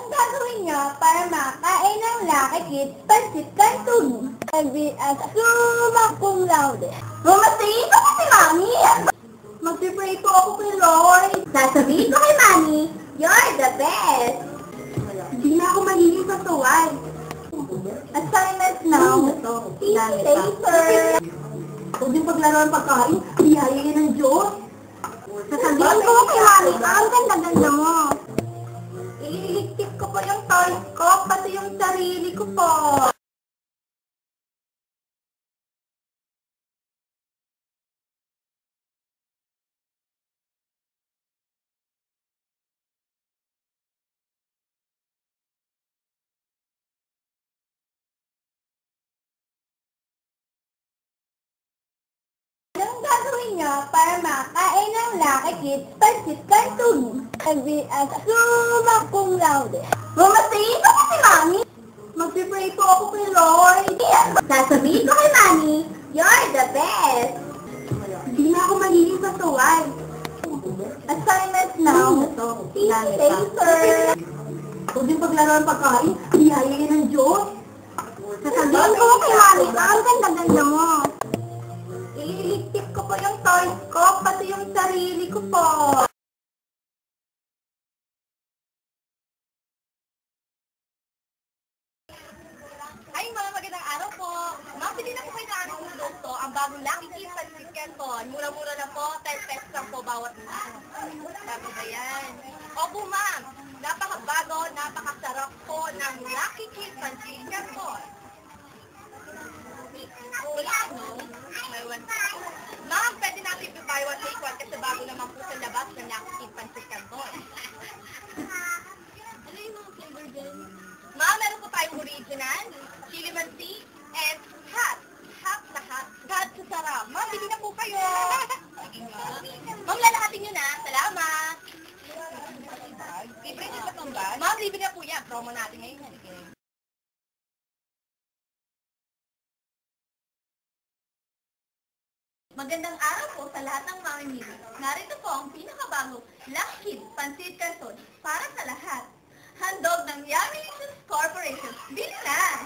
Anong gagawin niyo para makain ng Lucky Kids Pancit Canton? Sabi at summa cum laude. Mamasayin ko si Mami! Mag-pray po ako kay Lord. Sasabihin ko kay Mami, you're the best! Hindi na ako magiging katuway. Assignment now. See you later! Huwag din paglaro ng pagkain, iyayin ng Diyos. Sasabihin ko kay Mami, ang ganda-ganda mo. Ililigtip ko po yung toys ko, pati yung sarili ko po. Anong gagawin niyo para makain ng Lucky Kids Pancit Canton? Sabi at summa cum laude. Mamasayin ko si Mami! Mag-pray po ako kay Lord. Sasabihin ko kay Mami, you're the best! Hindi na ako magiging katuway. Assignment now. See you later! Huwag din paglaro ng pagkain, iyayin ng Diyos. Sasabihin ko kay Mami, ang ganda-ganda mo. Ililigtip ko po yung toys ko, pati yung sarili ko po. Ay, mga magandang araw po. Mabili na po kayo ng aming produkto, ang bagong Lucky Kids Pancit Canton. Mura-mura na po, 10 pesos lang po bawat isa. Sabi ba yan? Opo ma'am, napakabago, napakasarap po ng Lucky Kids Pancit Canton. Wala, no? May one. Ma'am, pwede natin to buy one take one kasi bago naman po sa labas ng Lucky Kids Pancit Canton. Ano yung mga flavor dyan? Ma'am, meron po tayong original, chili mansi, and hot. Hot na hot. God sa sarap. Ma'am, bili na po kayo. Ma'am, lalahatin nyo na. Salamat. Libre nyo ba itong bag? Ma'am, libre na po yan. Promo natin ngayon. Magandang araw po sa lahat ng mamimili. Narito po ang pinakabagong Lucky Kids Pancit Canton para sa lahat. Handog ng Yummy Corporation. Bili na!